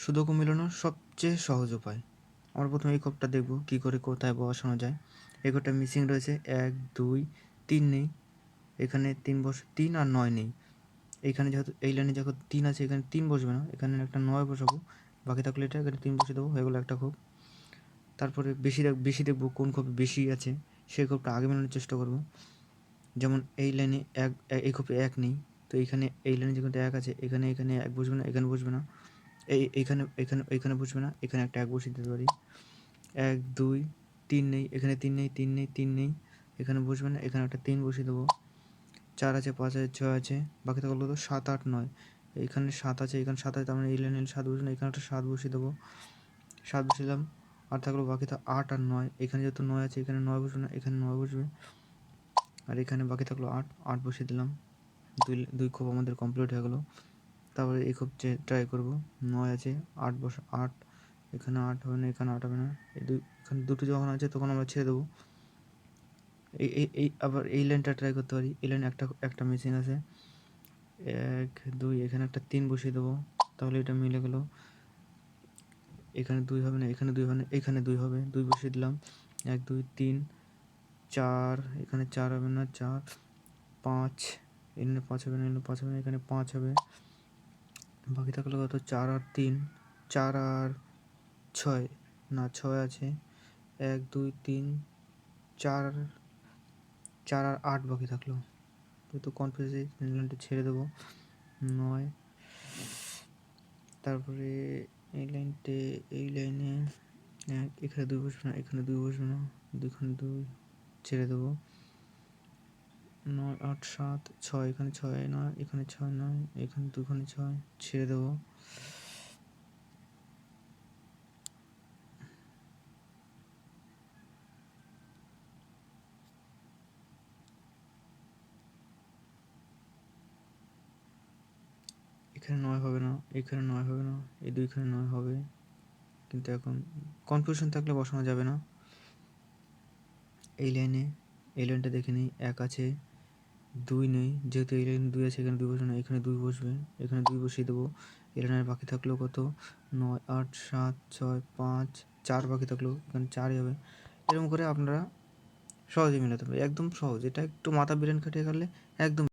সুদোকু মেলানোর সবচেয়ে সহজ উপায়। আমরা প্রথমে এই ঘরটা দেখব কী করে কোথায় বসানো যায়। এই ঘরটা মিসিং রয়েছে 1 2 3 নেই, এখানে 3 আর 9 নেই। এইখানে যেহেতু এই লাইনে যখন 3 আছে এখানে 3 বসবে না, এখানে একটা 9 বসাবো, বাকি থাকলে এটা এখানে 3 বসিয়ে দেবো, হয়ে গেলো একটা খোপ। তারপরে বেশি দেখবো কোন খোপ বেশি আছে, সেই খোপটা আগে মেলানোর চেষ্টা করব। যেমন এই লাইনে এই খোপে 1 নেই, তো এইখানে এই লাইনে যেখানে 1 আছে এখানে 1 বসবে না, এখানে বসবে না, এইখানে বসবে না, এখানে একটা 1 বসিয়ে দিতে পারি। 1 2 3 নেই, এখানে 3 নেই, 3 নেই, 3 নেই, এখানে বসবে না, এখানে একটা 3 বসিয়ে দেবো। 4 আছে, 5 আছে, 6 আছে, বাকি থাকলো তো 7 8 9। এইখানে 7 আছে, এখানে 7 আছে, তার মানে এই লাইনে 7 বসবে না, এখানে একটা 7 বসিয়ে দেবো। 7 বসিয়ে দিলাম, আর থাকলো বাকি তো 8 আর 9। এখানে যেহেতু 9 আছে এখানে 9 বসবে না, এখানে 9 বসবে, আর এখানে বাকি থাকলো 8 বসিয়ে দিলাম। দুই খোপ আমাদের কমপ্লিট হয়ে গেলো। তারপরে এই খোপ ট্রাই করবো। 9 আছে, 8, এখানে 8 হবে না, এখানে 8 হবে না, এখানে দুটো যখন আছে তখন আমরা ছেড়ে দেবো। আবার এই লাইনটা ট্রাই করতে পারি। এই লাইনে একটা মিসিং আছে, 1 2, এখানে একটা 3 বসিয়ে দেবো, তাহলে এটা মিলে গেল। এখানে 2 হবে না, এখানে 2 হবে না, এখানে 2 হবে, 2 বসিয়ে দিলাম। 1 2 3 4, এখানে 4 হবে না, 4 5, এখানে 5 হবে না, এখানে 5 হবে না, এখানে 5 হবে, বাকি থাকলো কত, 4 আর 3, 4 আর 6 না, 6 আছে, 1 2 3 4, 4 আর 8 বাকি থাকলো। তো কনফিউজ লাইনটা ছেড়ে দেবো। 9, তারপরে এই লাইনে এখানে 2 বসবে না, এখানে 2 বসবে না, এখানে 2 ছেড়ে দেবো। 9 8 7 6, এখানে 6 9, এখানে 6 9, এখানে 2, এখানে 6 ছেড়ে দেবো। এখানে 9 হবে না, এখানে 9 হবে না, এই দুইখানে 9 হবে, কিন্তু এখন কনফিউশন থাকলে বসানো যাবে না। এই লাইনটা দেখে নিই, 1 আছে, 2 নেই, যেহেতু এই লাইনে 2 আছে এখানে 2 বসবে না, এখানে 2 বসবে, এখানে 2 বসিয়ে দেবো। এই লাইনের বাকি থাকলো কত, 9 8 7 6 5, 4 বাকি থাকলো, এখানে 4ই হবে। এরকম করে আপনারা সহজে মেলাতে পারবেন, একদম সহজ। এটা একটু মাথা ব্রেন খাটিয়ে করলে একদম